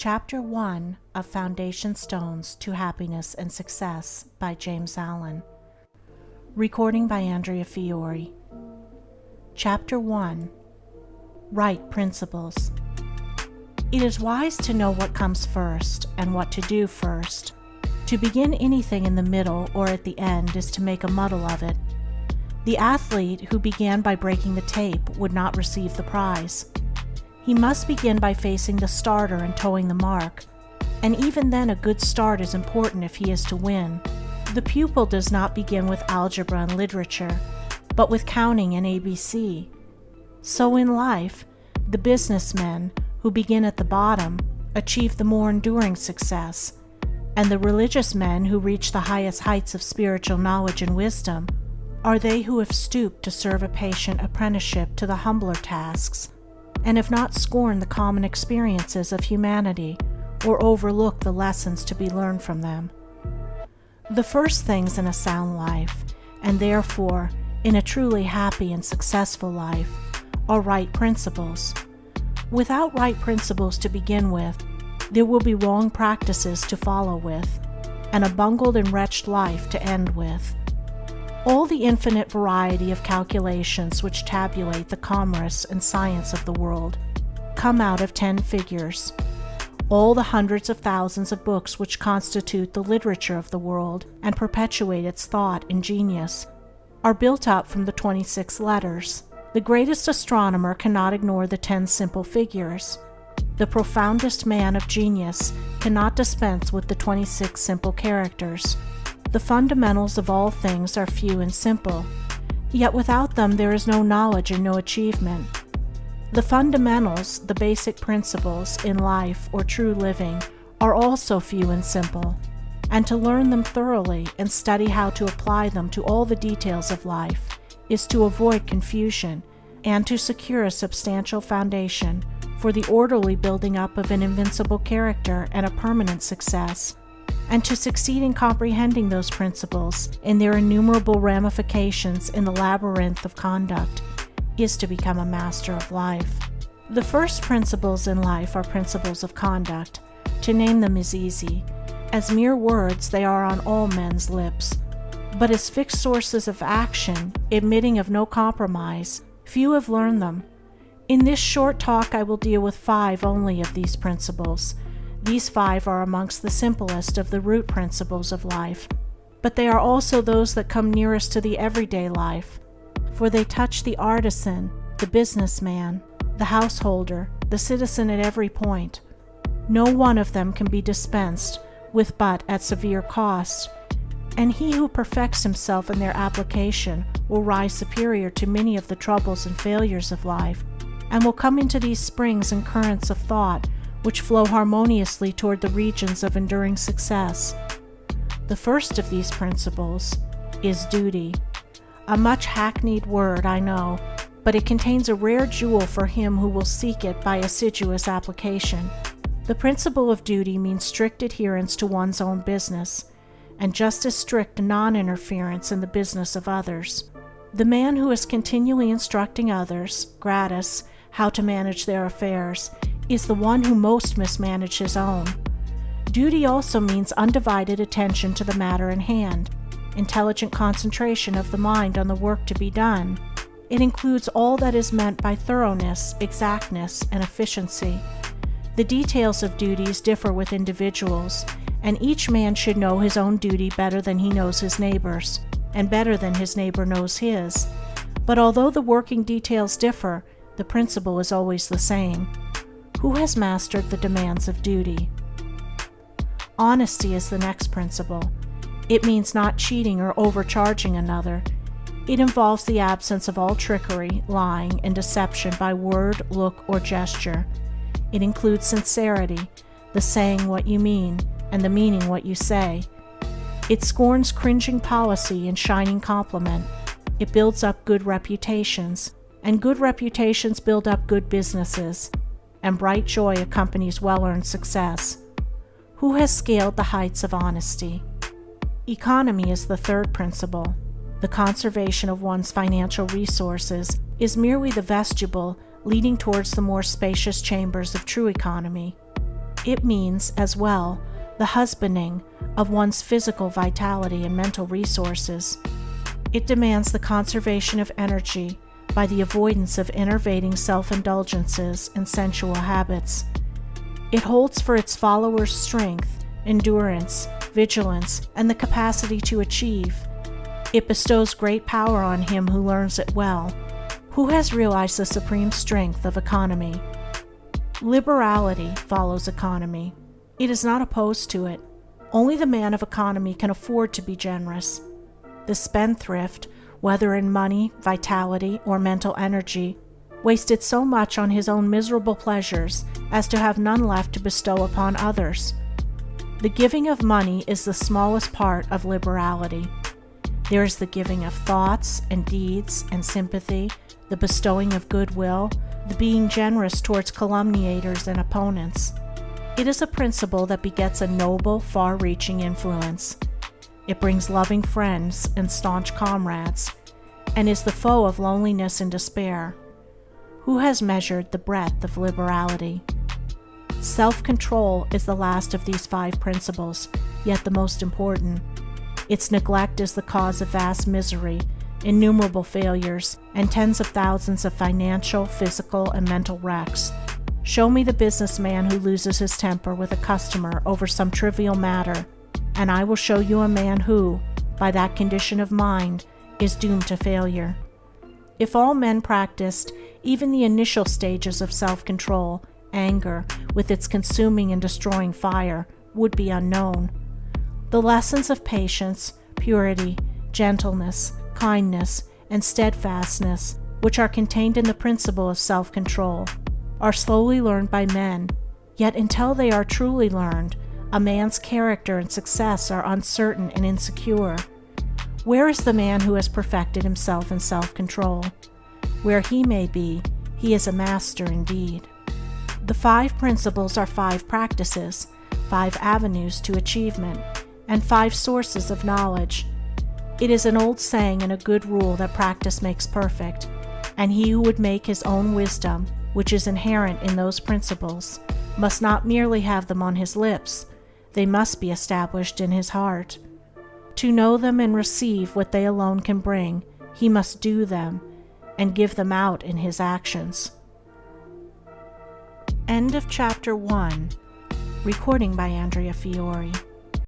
Chapter 1 of Foundation Stones to Happiness and Success by James Allen. Recording by Andrea Fiore. Chapter 1. Right Principles. It is wise to know what comes first and what to do first. To begin anything in the middle or at the end is to make a muddle of it. The athlete who began by breaking the tape would not receive the prize. He must begin by facing the starter and towing the mark, and even then a good start is important if he is to win. The pupil does not begin with algebra and literature, but with counting and ABC. So in life, the businessmen who begin at the bottom achieve the more enduring success, and the religious men who reach the highest heights of spiritual knowledge and wisdom are they who have stooped to serve a patient apprenticeship to the humbler tasks, and have not scorned the common experiences of humanity or overlooked the lessons to be learned from them. The first things in a sound life, and therefore in a truly happy and successful life, are right principles. Without right principles to begin with, there will be wrong practices to follow with, and a bungled and wretched life to end with. All the infinite variety of calculations which tabulate the commerce and science of the world come out of 10 figures. All the hundreds of thousands of books which constitute the literature of the world and perpetuate its thought and genius are built up from the 26 letters. The greatest astronomer cannot ignore the 10 simple figures. The profoundest man of genius cannot dispense with the 26 simple characters. The fundamentals of all things are few and simple, yet without them there is no knowledge and no achievement. The fundamentals, the basic principles in life or true living, are also few and simple, and to learn them thoroughly and study how to apply them to all the details of life is to avoid confusion and to secure a substantial foundation for the orderly building up of an invincible character and a permanent success. And to succeed in comprehending those principles in their innumerable ramifications in the labyrinth of conduct is to become a master of life. The first principles in life are principles of conduct. To name them is easy. As mere words, they are on all men's lips. But as fixed sources of action, admitting of no compromise, few have learned them. In this short talk I will deal with 5 only of these principles. These 5 are amongst the simplest of the root principles of life, but they are also those that come nearest to the everyday life, for they touch the artisan, the businessman, the householder, the citizen at every point. No one of them can be dispensed with but at severe cost, and he who perfects himself in their application will rise superior to many of the troubles and failures of life, and will come into these springs and currents of thought which flow harmoniously toward the regions of enduring success. The first of these principles is duty. A much hackneyed word, I know, but it contains a rare jewel for him who will seek it by assiduous application. The principle of duty means strict adherence to one's own business, and just as strict non-interference in the business of others. The man who is continually instructing others, gratis, how to manage their affairs, is the one who most mismanages his own. Duty also means undivided attention to the matter in hand, intelligent concentration of the mind on the work to be done. It includes all that is meant by thoroughness, exactness, and efficiency. The details of duties differ with individuals, and each man should know his own duty better than he knows his neighbor's, and better than his neighbor knows his. But although the working details differ, the principle is always the same. Who has mastered the demands of duty? Honesty is the next principle. It means not cheating or overcharging another. It involves the absence of all trickery, lying, and deception by word, look, or gesture. It includes sincerity, the saying what you mean, and the meaning what you say. It scorns cringing policy and shining compliment. It builds up good reputations, and good reputations build up good businesses, and bright joy accompanies well-earned success. Who has scaled the heights of honesty? Economy is the third principle. The conservation of one's financial resources is merely the vestibule leading towards the more spacious chambers of true economy. It means, as well, the husbanding of one's physical vitality and mental resources. It demands the conservation of energy by the avoidance of enervating self-indulgences and sensual habits. It holds for its followers strength, endurance, vigilance, and the capacity to achieve. It bestows great power on him who learns it well, who has realized the supreme strength of economy. Liberality follows economy. It is not opposed to it. Only the man of economy can afford to be generous. The spendthrift, whether in money, vitality, or mental energy, wasted so much on his own miserable pleasures as to have none left to bestow upon others. The giving of money is the smallest part of liberality. There is the giving of thoughts and deeds and sympathy, the bestowing of goodwill, the being generous towards calumniators and opponents. It is a principle that begets a noble, far-reaching influence. It brings loving friends and staunch comrades, and is the foe of loneliness and despair. Who has measured the breadth of liberality? Self-control is the last of these 5 principles, yet the most important. Its neglect is the cause of vast misery, innumerable failures, and tens of thousands of financial, physical, and mental wrecks. Show me the businessman who loses his temper with a customer over some trivial matter, and I will show you a man who, by that condition of mind, is doomed to failure. If all men practiced even the initial stages of self-control, anger, with its consuming and destroying fire, would be unknown. The lessons of patience, purity, gentleness, kindness, and steadfastness, which are contained in the principle of self-control, are slowly learned by men, yet until they are truly learned, a man's character and success are uncertain and insecure. Where is the man who has perfected himself in self-control? Where he may be, he is a master indeed. The 5 principles are 5 practices, 5 avenues to achievement, and 5 sources of knowledge. It is an old saying and a good rule that practice makes perfect, and he who would make his own wisdom, which is inherent in those principles, must not merely have them on his lips, they must be established in his heart. To know them and receive what they alone can bring, he must do them, and give them out in his actions. End of Chapter 1. Recording by Andrea Fiore.